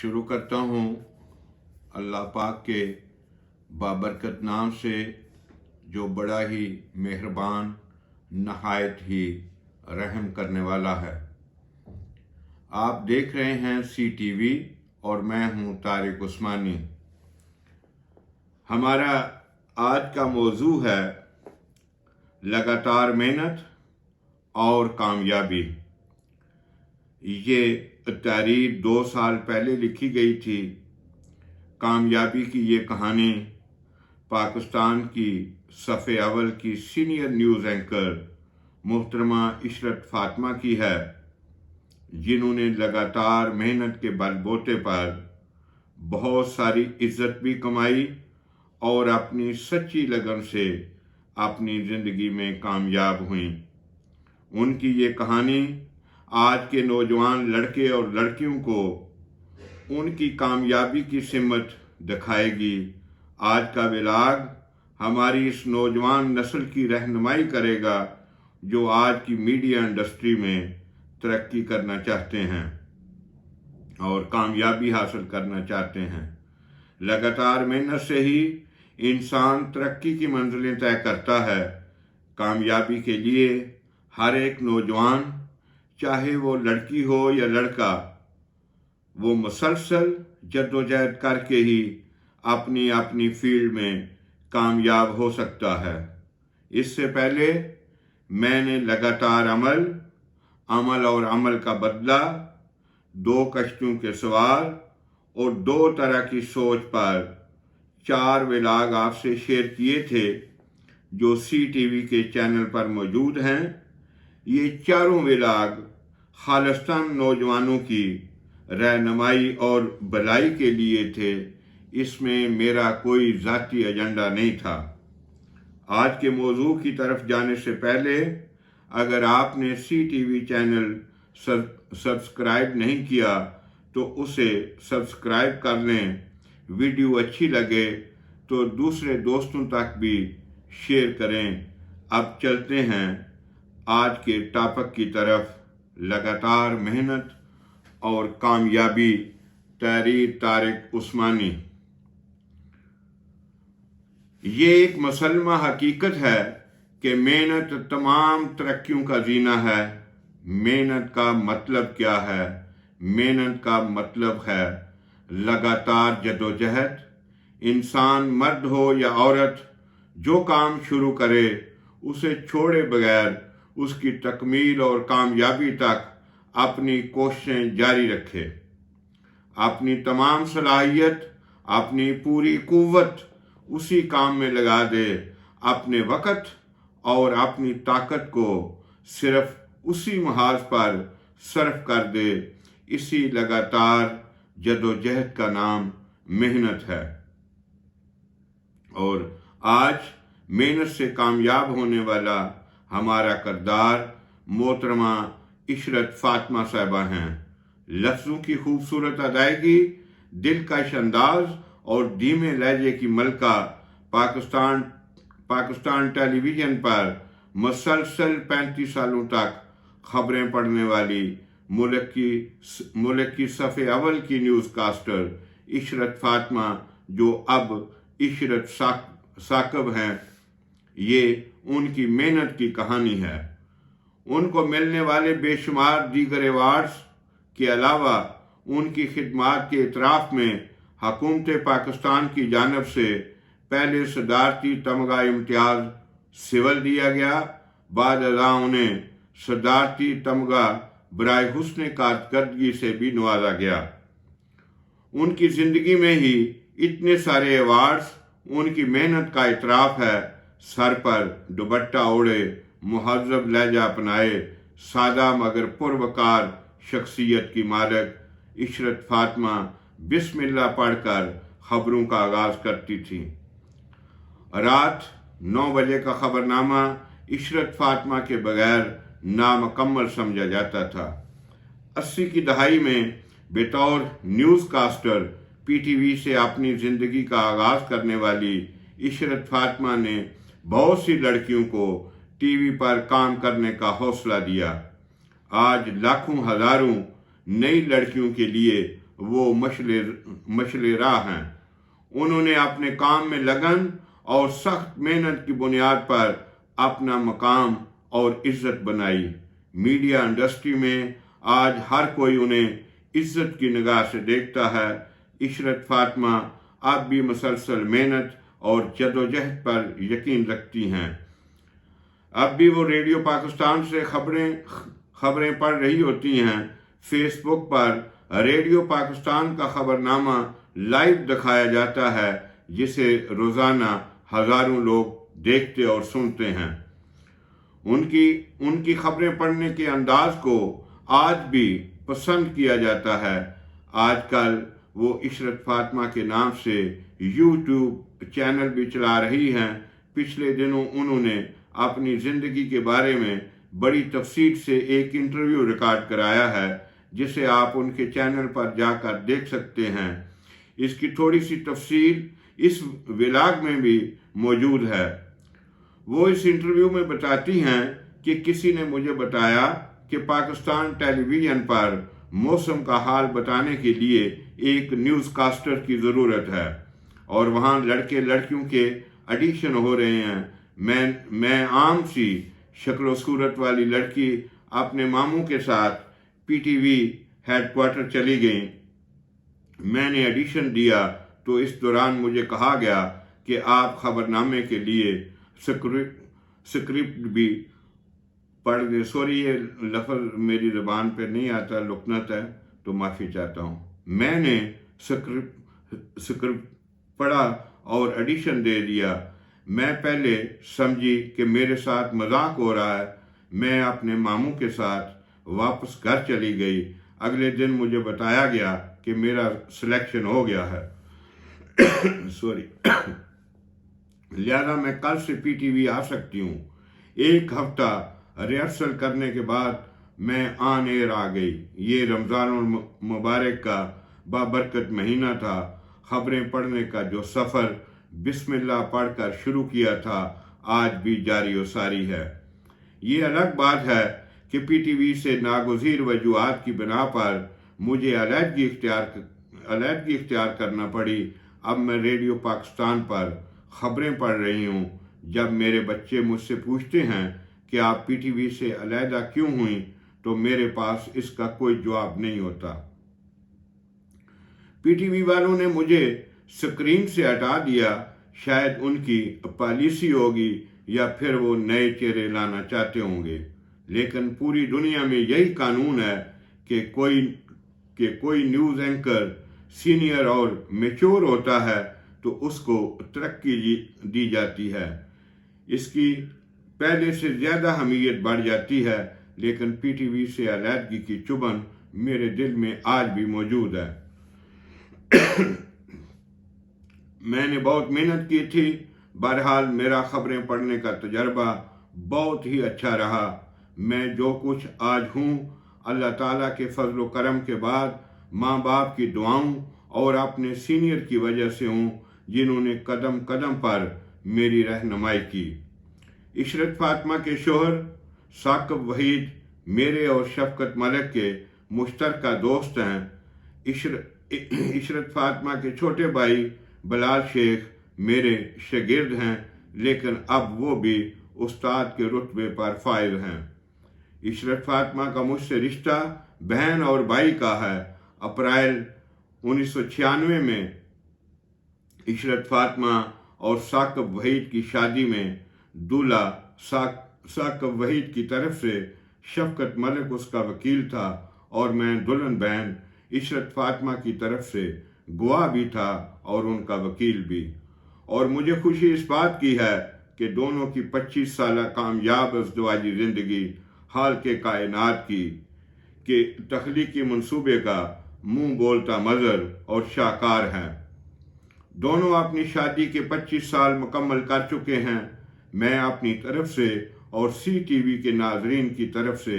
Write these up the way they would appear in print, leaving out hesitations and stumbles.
शुरू करता हूँ अल्लाह पाक के बाबरकत नाम से जो बड़ा ही मेहरबान नहायत ही रहम करने वाला है। आप देख रहे हैं CTV और मैं हूँ तारिक उस्मानी। हमारा आज का मौजू है लगातार मेहनत और कामयाबी। ये तारीख 2 साल पहले लिखी गई थी। कामयाबी की ये कहानी पाकिस्तान की सफ़े अव्वल की सीनियर न्यूज़ एंकर मोहतरमा इशरत फातिमा की है, जिन्होंने लगातार मेहनत के बलबूते पर बहुत सारी इज्जत भी कमाई और अपनी सच्ची लगन से अपनी ज़िंदगी में कामयाब हुई। उनकी ये कहानी आज के नौजवान लड़के और लड़कियों को उनकी कामयाबी की सिमत दिखाएगी। आज का व्लॉग हमारी इस नौजवान नस्ल की रहनुमाई करेगा जो आज की मीडिया इंडस्ट्री में तरक्की करना चाहते हैं और कामयाबी हासिल करना चाहते हैं। लगातार मेहनत से ही इंसान तरक्की की मंजिलें तय करता है। कामयाबी के लिए हर एक नौजवान, चाहे वो लड़की हो या लड़का, वो मुसलसल जद्दोजहद करके ही अपनी अपनी फील्ड में कामयाब हो सकता है। इससे पहले मैंने लगातार अमल और अमल का बदला, 2 कश्तियों के सवार और 2 तरह की सोच पर 4 व्लॉग आपसे शेयर किए थे जो CTV के चैनल पर मौजूद हैं। ये चारों व्लॉग खालिस्तान नौजवानों की रहनुमाई और भलाई के लिए थे। इसमें मेरा कोई ज़ाती एजेंडा नहीं था। आज के मौजू की तरफ जाने से पहले अगर आपने CTV चैनल सब्सक्राइब नहीं किया तो उसे सब्सक्राइब कर लें। वीडियो अच्छी लगे तो दूसरे दोस्तों तक भी शेयर करें। अब चलते हैं आज के टॉपिक की तरफ। लगातार मेहनत और कामयाबी, तारिक उस्मानी। ये एक मुसलमा हकीकत है कि मेहनत तमाम तरक्कियों का जीना है। मेहनत का मतलब क्या है? मेहनत का मतलब है लगातार जदोजहद। इंसान मर्द हो या औरत, जो काम शुरू करे उसे छोड़े बगैर उसकी तकमील और कामयाबी तक अपनी कोशिशें जारी रखे। अपनी तमाम सलाहियत, अपनी पूरी कुव्वत उसी काम में लगा दे। अपने वक़्त और अपनी ताकत को सिर्फ उसी महाज पर सर्फ कर दे। इसी लगातार जदोजहद का नाम मेहनत है। और आज मेहनत से कामयाब होने वाला हमारा किरदार मोहतरमा इशरत फातिमा साहिबा हैं। लफ्ज़ों की खूबसूरत अदायगी, दिलकश अंदाज और धीमे लहजे की मलका पाकिस्तान टेलीविज़न पर मुसलसल 35 सालों तक खबरें पढ़ने वाली मुल्क की सफ़े अव्वल की न्यूज़ कास्टर इशरत फातिमा, जो अब इशरत साकब हैं, ये उनकी मेहनत की कहानी है। उनको मिलने वाले बेशुमार दीगर अवार्ड्स के अलावा उनकी खिदमात के इतराफ़ में हुकूमत पाकिस्तान की जानिब से पहले सदारती तमगा इम्तियाज़ सिविल दिया गया। बाद अज़ा उन्हें सदारती तमगा बराए हुस्न कारकर्दगी से भी नवाजा गया। उनकी ज़िंदगी में ही इतने सारे अवार्ड्स उनकी मेहनत का इतराफ़ है। सर पर दुपट्टा ओढ़े, मुहज़्ज़ब लहजा अपनाए, सादा मगर पुरवकार शख्सियत की मालिक इशरत फातिमा बिस्मिल्लाह पढ़कर खबरों का आगाज़ करती थी। रात 9 बजे का खबरनामा इशरत फातिमा के बगैर नामुकम्मल समझा जाता था। 80 की दहाई में बतौर न्यूज़ कास्टर PTV से अपनी ज़िंदगी का आगाज़ करने वाली इशरत फातिमा ने बहुत सी लड़कियों को TV पर काम करने का हौसला दिया। आज लाखों हज़ारों नई लड़कियों के लिए वो मशले राह हैं। उन्होंने अपने काम में लगन और सख्त मेहनत की बुनियाद पर अपना मकाम और इज्जत बनाई। मीडिया इंडस्ट्री में आज हर कोई उन्हें इज्जत की निगाह से देखता है। इशरत फातिमा अब भी मुसलसल मेहनत और जदोजहद पर यकीन रखती हैं। अब भी वो रेडियो पाकिस्तान से खबरें पढ़ रही होती हैं। फेसबुक पर रेडियो पाकिस्तान का खबरनामा लाइव दिखाया जाता है, जिसे रोज़ाना हज़ारों लोग देखते और सुनते हैं। उनकी खबरें पढ़ने के अंदाज को आज भी पसंद किया जाता है। आजकल वो इशरत फातिमा के नाम से यूट्यूब चैनल भी चला रही हैं। पिछले दिनों उन्होंने अपनी ज़िंदगी के बारे में बड़ी तफसील से एक इंटरव्यू रिकॉर्ड कराया है, जिसे आप उनके चैनल पर जाकर देख सकते हैं। इसकी थोड़ी सी तफसील इस व्लॉग में भी मौजूद है। वो इस इंटरव्यू में बताती हैं कि किसी ने मुझे बताया कि पाकिस्तान टेलीविज़न पर मौसम का हाल बताने के लिए एक न्यूज़ कास्टर की ज़रूरत है और वहाँ लड़के लड़कियों के ऑडिशन हो रहे हैं। मैं आम सी शक्ल सूरत वाली लड़की अपने मामू के साथ पीटीवी हेडक्वार्टर चली गई। मैंने ऑडिशन दिया तो इस दौरान मुझे कहा गया कि आप खबरनामे के लिए स्क्रिप्ट भी पढ़ दें। सॉरी, ये लफ्ज़ मेरी ज़बान पे नहीं आता, लुकनत है, तो माफ़ी चाहता हूँ। मैंने स्क्रिप्ट पढ़ा और ऑडिशन दे दिया। मैं पहले समझी कि मेरे साथ मजाक हो रहा है। मैं अपने मामू के साथ वापस घर चली गई। अगले दिन मुझे बताया गया कि मेरा सिलेक्शन हो गया है। सॉरी, लिहाजा मैं कल से पीटीवी आ सकती हूँ। एक हफ्ता रिहर्सल करने के बाद मैं ऑन एयर आ गई। ये रमज़ान मुबारक का बाबरकत महीना था। खबरें पढ़ने का जो सफ़र बिस्मिल्लाह पढ़कर शुरू किया था, आज भी जारी व सारी है। ये अलग बात है कि पीटीवी से नागुज़ीर वजूहात की बिना पर मुझे अलहदगी इख्तियार करना पड़ी। अब मैं रेडियो पाकिस्तान पर खबरें पढ़ रही हूँ। जब मेरे बच्चे मुझसे पूछते हैं कि आप पीटीवी से अलहदा क्यों हुई, तो मेरे पास इसका कोई जवाब नहीं होता। पीटीवी वालों ने मुझे स्क्रीन से हटा दिया। शायद उनकी पॉलिसी होगी या फिर वो नए चेहरे लाना चाहते होंगे, लेकिन पूरी दुनिया में यही कानून है कि कोई न्यूज़ एंकर सीनियर और मैच्योर होता है तो उसको तरक्की दी जाती है। इसकी पहले से ज़्यादा अहमियत बढ़ जाती है, लेकिन पीटीवी से अलहदगी की चुभन मेरे दिल में आज भी मौजूद है। मैंने बहुत मेहनत की थी। बहरहाल मेरा खबरें पढ़ने का तजर्बा बहुत ही अच्छा रहा। मैं जो कुछ आज हूँ, अल्लाह ताला के फजल व करम के बाद माँ बाप की दुआओं और अपने सीनियर की वजह से हूँ, जिन्होंने कदम कदम पर मेरी रहनुमाई की। इशरत फातिमा के शोहर साकिब वहीद मेरे और शफकत मलिक के मुश्तरका दोस्त हैं। इशरत फातिमा के छोटे भाई बिलाल शेख मेरे शागिर्द हैं, लेकिन अब वो भी उस्ताद के रुतबे पर फाइल हैं। इशरत फातिमा का मुझसे रिश्ता बहन और भाई का है। अप्रैल 1996 में इशरत फातिमा और साकिब वहीद की शादी में दूल्हा साकिब वहीद की तरफ से शफकत मलिक उसका वकील था और मैं दुल्हन बहन इशरत फातिमा की तरफ से गवाह भी था और उनका वकील भी। और मुझे खुशी इस बात की है कि दोनों की 25 साल कामयाब अज़दवाजी ज़िंदगी हाल के कायनात के तख्लीकी मंसूबे का मुंह बोलता मज़र और शाहकार हैं। दोनों अपनी शादी के 25 साल मुकम्मल कर चुके हैं। मैं अपनी तरफ से और CTV के नाजरीन की तरफ से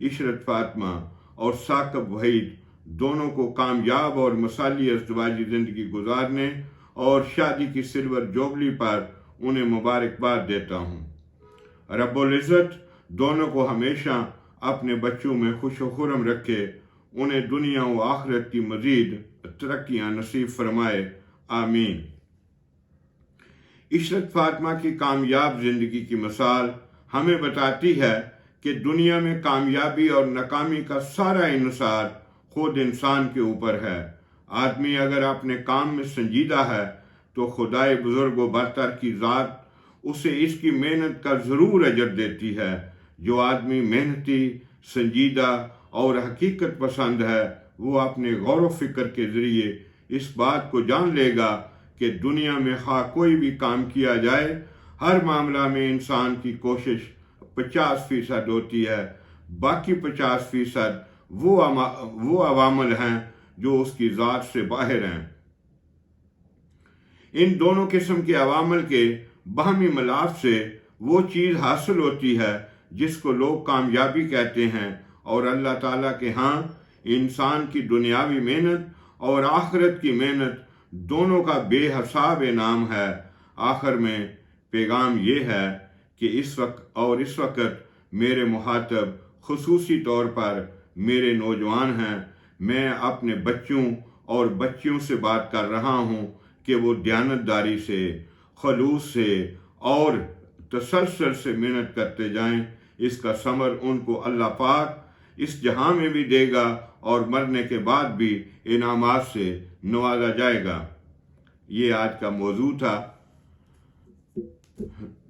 इशरत फातिमा और साकिब वहीद दोनों को कामयाब और मसाली अज़दवाजी ज़िंदगी गुजारने और शादी की सिल्वर जुबली पर उन्हें मुबारकबाद देता हूँ। रब्बुल इज़्ज़त दोनों को हमेशा अपने बच्चों में खुश व खुर्रम रखे उन्हें दुनिया व आखिरत की मजीद तरक्कियाँ नसीब फरमाए, आमीन। इशरत फातिमा की कामयाब जिंदगी की मिसाल हमें बताती है कि दुनिया में कामयाबी और नाकामी का सारा इन्हिसार खुद इंसान के ऊपर है। आदमी अगर अपने काम में संजीदा है तो खुदाए बुजुर्ग व बरतर की ज़ात उसे इसकी मेहनत का ज़रूर अजर देती है। जो आदमी मेहनती, संजीदा और हकीकत पसंद है, वो अपने गौर व फिक्र के ज़रिए इस बात को जान लेगा कि दुनिया में खा कोई भी काम किया जाए, हर मामला में इंसान की कोशिश 50% होती है, बाकी 50% वो अवामल हैं जो उसकी ज़ात से बाहर हैं। इन दोनों किस्म के अवामल के बाहमी मिलाप से वो चीज़ हासिल होती है जिसको लोग कामयाबी कहते हैं, और अल्लाह ताला के यहाँ इंसान की दुनियावी मेहनत और आखिरत की मेहनत दोनों का बेहिसाब इनाम है। आखिर में पैगाम ये है कि इस वक्त मेरे मुखातब खुसूसी तौर पर मेरे नौजवान हैं। मैं अपने बच्चों और बच्चियों से बात कर रहा हूँ कि वो दयानतदारी से, खलूस से और तसलसल से मेहनत करते जाएं। इसका समर उनको अल्लाह पाक इस जहां में भी देगा और मरने के बाद भी इनामात से नवाजा जाएगा। ये आज का मौजू था।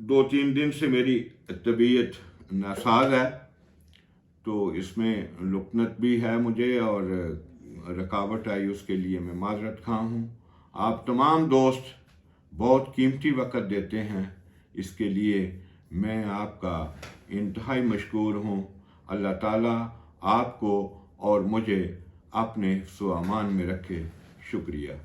2-3 दिन से मेरी तबीयत नासाज है, तो इसमें लुकनत भी है मुझे और रुकावट आई, उसके लिए मैं माजरत खा हूँ। आप तमाम दोस्त बहुत कीमती वक़्त देते हैं, इसके लिए मैं आपका इंतहाई मशकूर हूँ। अल्लाह ताला आपको और मुझे अपने हिफ्ज़ व अमान में रखे। शुक्रिया।